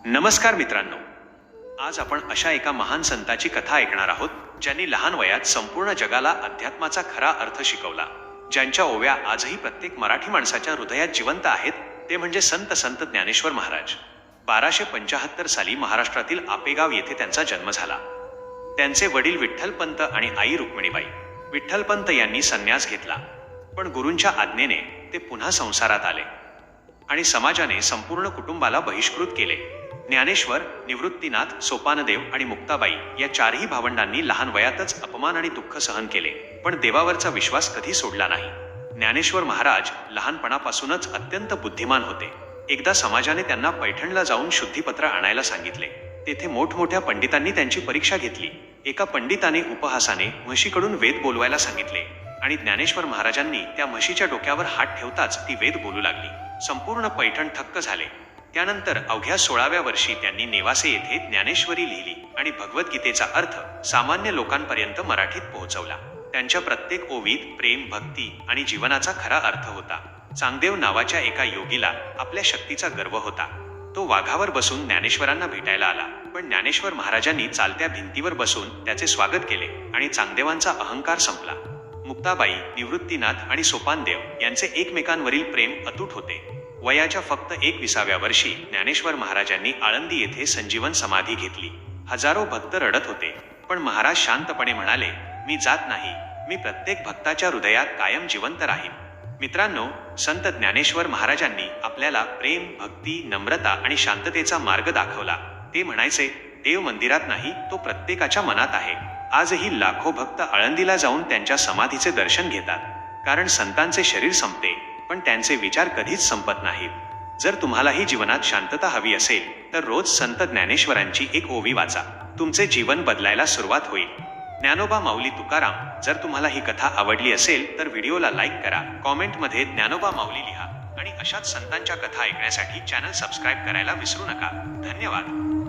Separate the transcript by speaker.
Speaker 1: नमस्कार मित्रांनो, आज आपण अशा एका महान संताची कथा ऐकणार आहोत ज्यांनी लहान वयात संपूर्ण जगाला अध्यात्माचा खरा अर्थ शिकवला, ज्यांच्या ओव्या आजही प्रत्येक मराठी माणसाच्या हृदयात जिवंत आहेत. ते म्हणजे संत ज्ञानेश्वर महाराज. 1275 साली महाराष्ट्रातील आपेगाव येथे त्यांचा जन्म झाला. त्यांचे वडील विठ्ठलपंत आणि आई रुक्मिणीबाई. विठ्ठलपंत यांनी संन्यास घेतला, पण गुरूंच्या आज्ञेने ते पुन्हा संसारात आले आणि समाजाने संपूर्ण कुटुंबाला बहिष्कृत केले. ज्ञानेश्वर, निवृत्तीनाथ, सोपानदेव आणि मुक्ताबाई या चारही भावंडांनी लहान वयातच अपमान आणि दुःख सहन केले, पण देवावरचा विश्वास कधी सोडला नाही. ज्ञानेश्वर महाराज लहानपणापासूनच अत्यंत बुद्धिमान होते. एकदा समाजाने त्यांना पैठणला जाऊन शुद्धीपत्र आणायला सांगितले. तेथे मोठमोठ्या पंडितांनी त्यांची परीक्षा घेतली. एका पंडिताने उपहासाने म्हशीकडून वेद बोलवायला सांगितले आणि ज्ञानेश्वर महाराजांनी त्या म्हशीच्या डोक्यावर हात ठेवताच ती वेद बोलू लागली. संपूर्ण पैठण थक्क झाले. त्यानंतर अवघ्या 16व्या वर्षी त्यांनी नेवासे येथे ज्ञानेश्वरी लिहिली आणि भगवद्गीतेचा अर्थ सामान्य लोकांपर्यंत मराठीत पोहोचवला. त्यांच्या प्रत्येक ओवीत प्रेम, भक्ती आणि जीवनाचा खरा अर्थ होता. चांगदेव नावाच्या एका योगीला आपल्या शक्तीचा गर्व होता. तो वाघावर बसून ज्ञानेश्वरांना भेटायला आला, पण ज्ञानेश्वर महाराजांनी चालत्या भिंतीवर बसून त्याचे स्वागत केले आणि चांगदेवांचा अहंकार संपला. मुक्ताबाई, निवृत्तीनाथ आणि सोपानदेव यांचे एकमेकांवरील प्रेम अतूट होते. वयाच्या फक्त 21व्या वर्षी ज्ञानेश्वर महाराजांनी आळंदी येथे संजीवन समाधी घेतली. हजारो भक्त रडत होते, पण महाराज शांतपणे म्हणाले, मी जात नाही, मी प्रत्येक भक्ताच्या हृदयात कायम जिवंत राहीन. मित्रांनो, संत ज्ञानेश्वर महाराजांनी आपल्याला प्रेम, भक्ती, नम्रता आणि शांततेचा मार्ग दाखवला. ते म्हणायचे, देव मंदिरात नाही, तो प्रत्येकाच्या मनात आहे. आजही लाखो भक्त आळंदीला जाऊन त्यांच्या समाधीचे दर्शन घेतात, कारण संतांचे शरीर संपते, पण त्यांचे विचार कधीच संपत नाहीत. जर तुम्हालाही जीवनात शांतता हवी असेल तर रोज संत ज्ञानेश्वरांची एक ओवी वाचा. तुमचे जीवन बदलायला सुरुवात होईल. ज्ञानोबा माऊली तुकाराम. जर तुम्हाला ही कथा आवडली असेल तर व्हिडिओला लाईक करा, कॉमेंटमध्ये ज्ञानोबा माऊली लिहा आणि अशाच संतांच्या कथा ऐकण्यासाठी चॅनल सबस्क्राईब करायला विसरू नका. धन्यवाद.